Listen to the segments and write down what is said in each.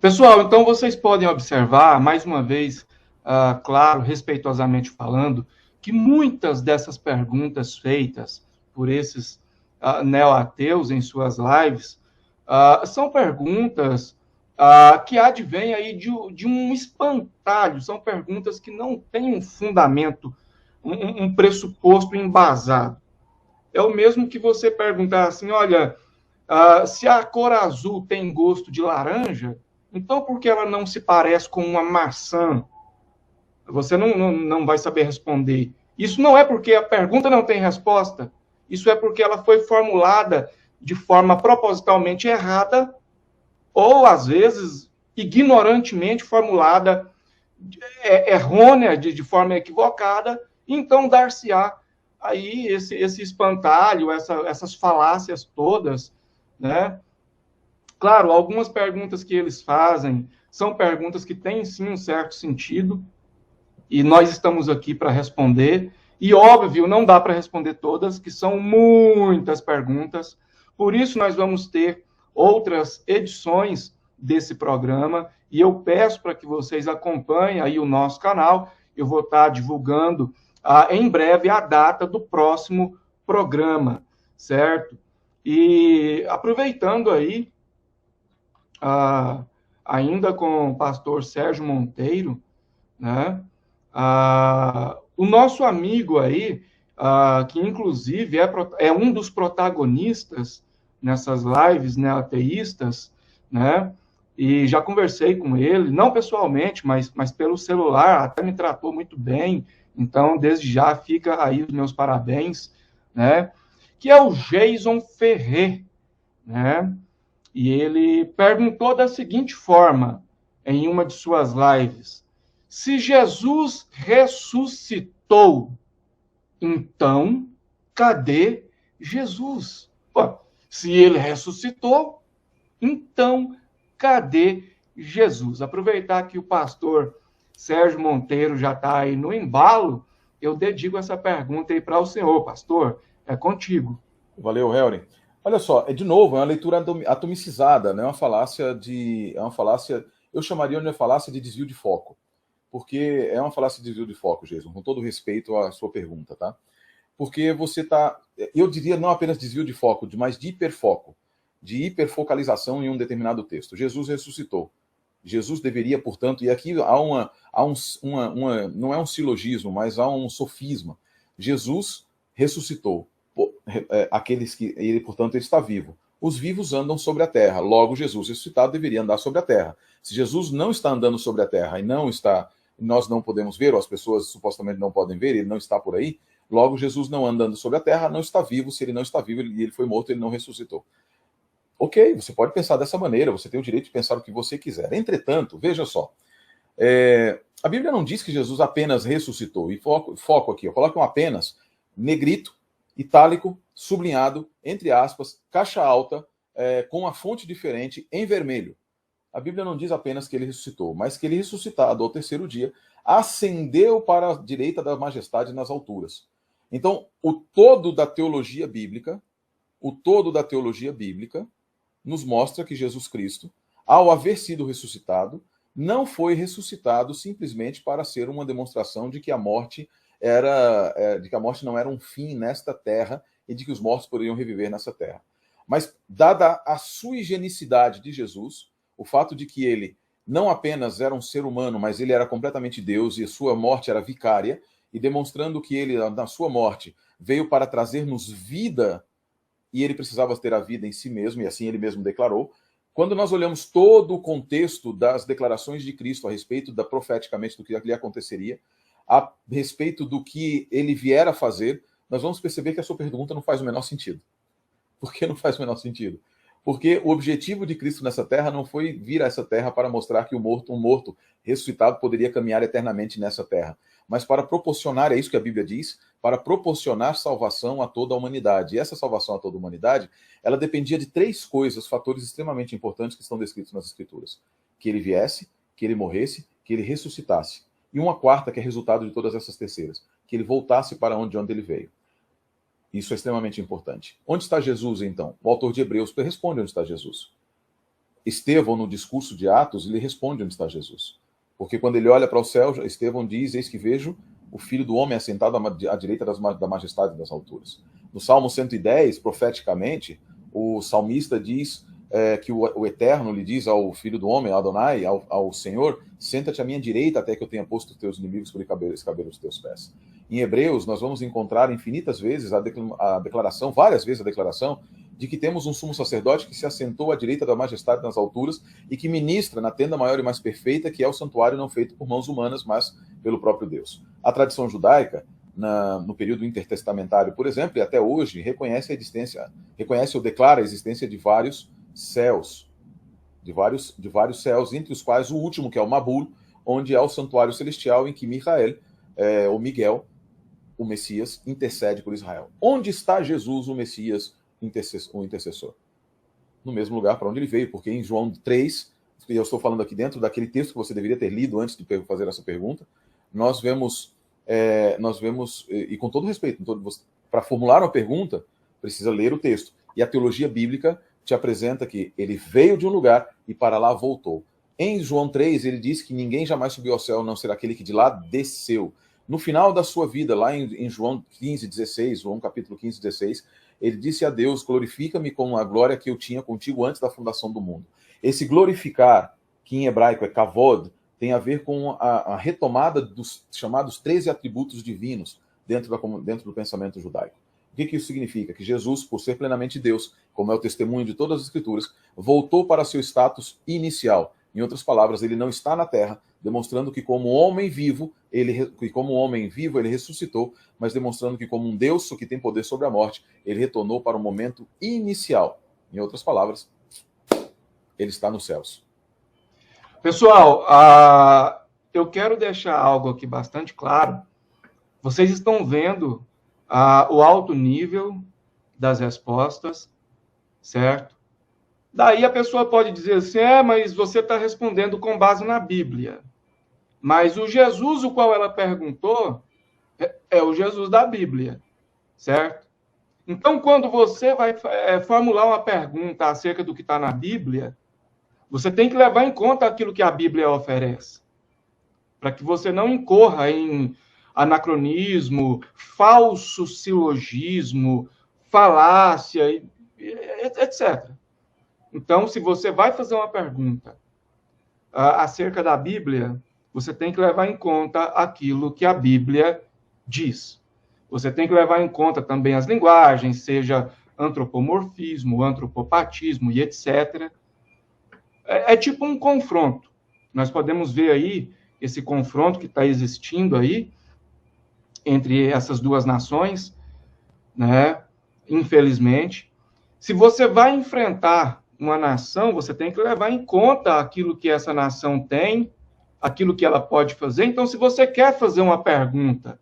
Pessoal, então vocês podem observar, mais uma vez, claro, respeitosamente falando, que muitas dessas perguntas feitas por esses neo-ateus em suas lives são perguntas que advêm aí de um espantalho, são perguntas que não têm um fundamento, um pressuposto embasado. É o mesmo que você perguntar assim, olha, se a cor azul tem gosto de laranja, então por que ela não se parece com uma maçã? Você não vai saber responder. Isso não é porque a pergunta não tem resposta. Isso é porque ela foi formulada de forma propositalmente errada ou, às vezes, ignorantemente formulada, errônea, de forma equivocada. Então, dar-se-á aí esse espantalho, essas falácias todas, né? Claro, algumas perguntas que eles fazem são perguntas que têm sim um certo sentido e nós estamos aqui para responder. E óbvio, não dá para responder todas, que são muitas perguntas. Por isso nós vamos ter outras edições desse programa e eu peço para que vocês acompanhem aí o nosso canal. Eu vou estar divulgando em breve a data do próximo programa, certo? E aproveitando aí ainda com o pastor Sérgio Monteiro, né? O nosso amigo aí, que inclusive é um dos protagonistas nessas lives, né, ateístas, né? E já conversei com ele, não pessoalmente, mas pelo celular, até me tratou muito bem. Então, desde já fica aí os meus parabéns, né? Que é o Jason Ferrer, né? E ele perguntou da seguinte forma, em uma de suas lives: se Jesus ressuscitou, então cadê Jesus? Pô, se ele ressuscitou, então cadê Jesus? Aproveitar que o pastor Sérgio Monteiro já está aí no embalo, eu dedico essa pergunta aí para o senhor, pastor. É contigo. Valeu, Helren. Olha só, de novo, é uma leitura atomicizada, né? É uma falácia, eu chamaria de uma falácia de desvio de foco, porque é uma falácia de desvio de foco, Jason, com todo respeito à sua pergunta, tá? Porque você tá, eu diria não apenas desvio de foco, mas de hiperfoco, de hiperfocalização em um determinado texto. Jesus ressuscitou. Jesus deveria, portanto, e aqui não é um silogismo, mas há um sofisma. Jesus ressuscitou. Aqueles que ele, portanto, ele está vivo. Os vivos andam sobre a terra. Logo, Jesus ressuscitado deveria andar sobre a terra. Se Jesus não está andando sobre a terra e não está, nós não podemos ver, ou as pessoas supostamente não podem ver, ele não está por aí. Logo, Jesus não andando sobre a terra não está vivo. Se ele não está vivo, ele foi morto, ele não ressuscitou. Ok, você pode pensar dessa maneira, você tem o direito de pensar o que você quiser. Entretanto, veja só, a Bíblia não diz que Jesus apenas ressuscitou, e foco aqui, eu coloco um apenas, negrito, itálico, sublinhado, entre aspas, caixa alta, com uma fonte diferente, em vermelho. A Bíblia não diz apenas que ele ressuscitou, mas que ele ressuscitado ao terceiro dia, ascendeu para a direita da majestade nas alturas. Então, o todo da teologia bíblica nos mostra que Jesus Cristo, ao haver sido ressuscitado, não foi ressuscitado simplesmente para ser uma demonstração de que a morte não era um fim nesta terra e de que os mortos poderiam reviver nessa terra. Mas, dada a suigenicidade de Jesus, o fato de que ele não apenas era um ser humano, mas ele era completamente Deus e a sua morte era vicária, e demonstrando que ele, na sua morte, veio para trazer-nos vida e ele precisava ter a vida em si mesmo, e assim ele mesmo declarou. Quando nós olhamos todo o contexto das declarações de Cristo a respeito profeticamente do que lhe aconteceria, a respeito do que ele vier a fazer, nós vamos perceber que a sua pergunta não faz o menor sentido. Por que não faz o menor sentido? Porque o objetivo de Cristo nessa terra não foi vir a essa terra para mostrar que um morto ressuscitado poderia caminhar eternamente nessa terra, mas para proporcionar, é isso que a Bíblia diz, para proporcionar salvação a toda a humanidade. E essa salvação a toda a humanidade, ela dependia de três coisas, fatores extremamente importantes que estão descritos nas Escrituras: que ele viesse, que ele morresse, que ele ressuscitasse. E uma quarta, que é resultado de todas essas terceiras: que ele voltasse para de onde ele veio. Isso é extremamente importante. Onde está Jesus, então? O autor de Hebreus responde onde está Jesus. Estevão, no discurso de Atos, ele responde onde está Jesus. Porque quando ele olha para o céu, Estevão diz: eis que vejo o Filho do Homem assentado à direita da majestade das alturas. No Salmo 110, profeticamente, o salmista diz que o Eterno lhe diz ao Filho do Homem, Adonai, ao Senhor: senta-te à minha direita até que eu tenha posto os teus inimigos por escabelo dos teus pés. Em Hebreus, nós vamos encontrar infinitas vezes a declaração, várias vezes a declaração, de que temos um sumo sacerdote que se assentou à direita da majestade nas alturas e que ministra na tenda maior e mais perfeita, que é o santuário não feito por mãos humanas, mas pelo próprio Deus. A tradição judaica, no período intertestamentário, por exemplo, e até hoje, reconhece ou declara a existência de vários céus, de vários céus, entre os quais o último, que é o Mabul, onde é o santuário celestial em que ou Miguel, o Messias, intercede por Israel. Onde está Jesus, o Messias, o intercessor? No mesmo lugar para onde ele veio, porque em João 3, e eu estou falando aqui dentro daquele texto que você deveria ter lido antes de fazer essa pergunta, nós vemos, e com todo respeito, para formular uma pergunta, precisa ler o texto. E a teologia bíblica te apresenta que ele veio de um lugar e para lá voltou. Em João 3, ele diz que ninguém jamais subiu ao céu, não será aquele que de lá desceu. No final da sua vida, lá em João 15:16, João capítulo 15:16, ele disse a Deus: glorifica-me com a glória que eu tinha contigo antes da fundação do mundo. Esse glorificar, que em hebraico é kavod, tem a ver com a retomada dos chamados 13 atributos divinos dentro do pensamento judaico. O que isso significa? Que Jesus, por ser plenamente Deus, como é o testemunho de todas as Escrituras, voltou para seu status inicial. Em outras palavras, ele não está na Terra, demonstrando que como homem vivo, ele ressuscitou, mas demonstrando que como um Deus que tem poder sobre a morte, ele retornou para o momento inicial. Em outras palavras, ele está nos céus. Pessoal, eu quero deixar algo aqui bastante claro. Vocês estão vendo o alto nível das respostas, certo? Daí a pessoa pode dizer assim: mas você está respondendo com base na Bíblia. Mas o Jesus, o qual ela perguntou, é o Jesus da Bíblia, certo? Então, quando você vai formular uma pergunta acerca do que está na Bíblia, você tem que levar em conta aquilo que a Bíblia oferece, para que você não incorra em anacronismo, falso silogismo, falácia, etc. Então, se você vai fazer uma pergunta acerca da Bíblia, você tem que levar em conta aquilo que a Bíblia diz. Você tem que levar em conta também as linguagens, seja antropomorfismo, antropopatismo e etc. É tipo um confronto. Nós podemos ver aí esse confronto que está existindo aí entre essas duas nações, né? Infelizmente. Se você vai enfrentar uma nação, você tem que levar em conta aquilo que essa nação tem, aquilo que ela pode fazer. Então, se você quer fazer uma pergunta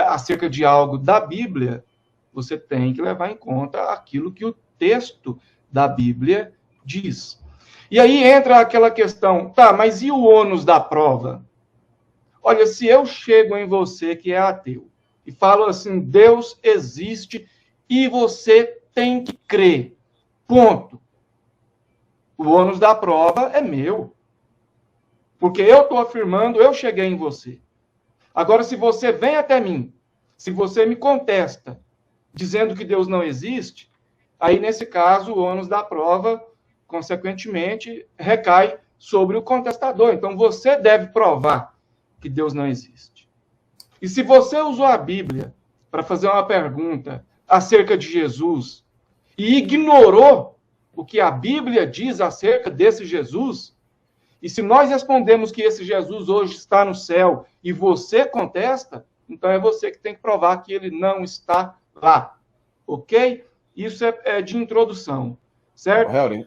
acerca de algo da Bíblia, você tem que levar em conta aquilo que o texto da Bíblia diz. E aí entra aquela questão: tá, mas e o ônus da prova? Olha, se eu chego em você que é ateu e falo assim: Deus existe e você tem que crer, ponto. O ônus da prova é meu. Porque eu estou afirmando, eu cheguei em você. Agora, se você vem até mim, se você me contesta, dizendo que Deus não existe, aí, nesse caso, o ônus da prova, consequentemente, recai sobre o contestador. Então, você deve provar que Deus não existe. E se você usou a Bíblia para fazer uma pergunta acerca de Jesus e ignorou o que a Bíblia diz acerca desse Jesus, e se nós respondemos que esse Jesus hoje está no céu e você contesta, então é você que tem que provar que ele não está lá. Ok? Isso é de introdução. Certo? Harry,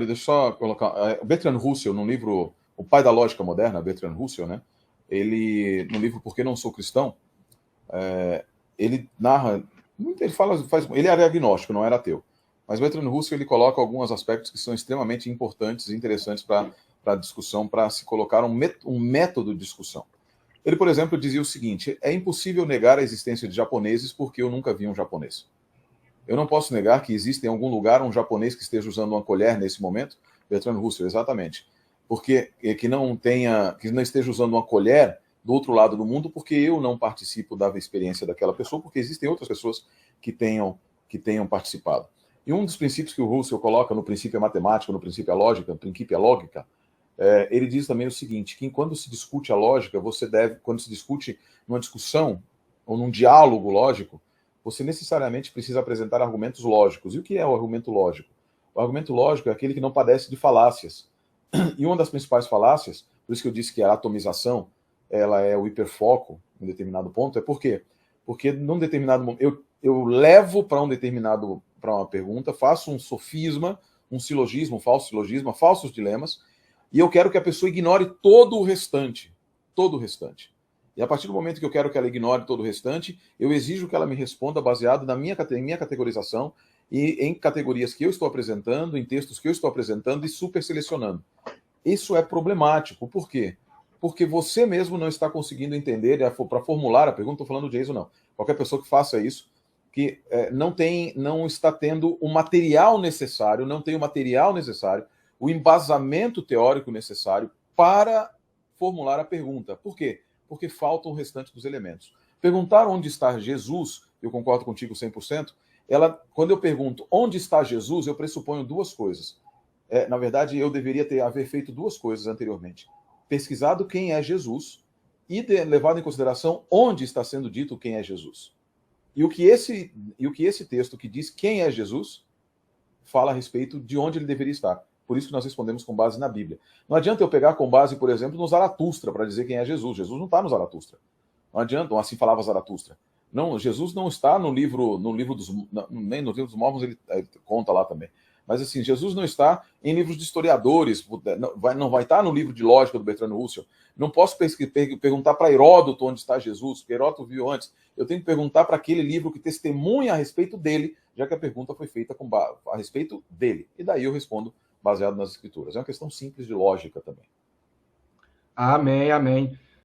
deixa eu só colocar. Bertrand Russell, no livro O Pai da Lógica Moderna, Bertrand Russell, né? Ele, no livro Por que Não Sou Cristão, ele narra. Ele era agnóstico, não era ateu. Mas Bertrand Russell, ele coloca alguns aspectos que são extremamente importantes e interessantes para a discussão, para se colocar um método de discussão. Ele, por exemplo, dizia o seguinte: é impossível negar a existência de japoneses porque eu nunca vi um japonês. Eu não posso negar que existe em algum lugar um japonês que esteja usando uma colher nesse momento, Bertrand Russell, exatamente. Porque que não esteja usando uma colher do outro lado do mundo, porque eu não participo da experiência daquela pessoa, porque existem outras pessoas que tenham participado. E um dos princípios que o Russell coloca no princípio matemático, no princípio lógica, no princípio lógica, ele diz também o seguinte, que quando se discute a lógica, quando se discute numa discussão ou num diálogo lógico, você necessariamente precisa apresentar argumentos lógicos. E o que é o argumento lógico? O argumento lógico é aquele que não padece de falácias. E uma das principais falácias, por isso que eu disse que a atomização ela é o hiperfoco em determinado ponto, é por quê? Porque num determinado momento eu levo para uma pergunta, faço um sofisma, um silogismo, um falso silogismo, falsos dilemas, e eu quero que a pessoa ignore todo o restante. Todo o restante. E a partir do momento que eu quero que ela ignore todo o restante, eu exijo que ela me responda baseado na minha categorização e em categorias que eu estou apresentando, em textos que eu estou apresentando e super selecionando. Isso é problemático. Por quê? Porque você mesmo não está conseguindo entender, para formular a pergunta, estou falando de Jason, não. Qualquer pessoa que faça isso, que não está tendo o material necessário, o embasamento teórico necessário para formular a pergunta. Por quê? Porque falta o restante dos elementos. Perguntar onde está Jesus, eu concordo contigo 100%, quando eu pergunto onde está Jesus, eu pressuponho duas coisas. Na verdade, eu deveria haver feito duas coisas anteriormente. Pesquisado quem é Jesus e levado em consideração onde está sendo dito quem é Jesus. E o que esse texto que diz quem é Jesus fala a respeito de onde ele deveria estar. Por isso que nós respondemos com base na Bíblia. Não adianta eu pegar com base, por exemplo, no Zaratustra para dizer quem é Jesus. Jesus não está no Zaratustra. Não adianta, assim falava Zaratustra. Não, Jesus não está no livro dos... Nem no livro dos Mormons ele conta lá também. Mas assim, Jesus não está em livros de historiadores, não vai estar no livro de lógica do Bertrand Russell. Não posso perguntar para Heródoto onde está Jesus, porque Heródoto viu antes. Eu tenho que perguntar para aquele livro que testemunha a respeito dele, já que a pergunta foi feita a respeito dele. E daí eu respondo baseado nas escrituras. É uma questão simples de lógica também. Amém, amém.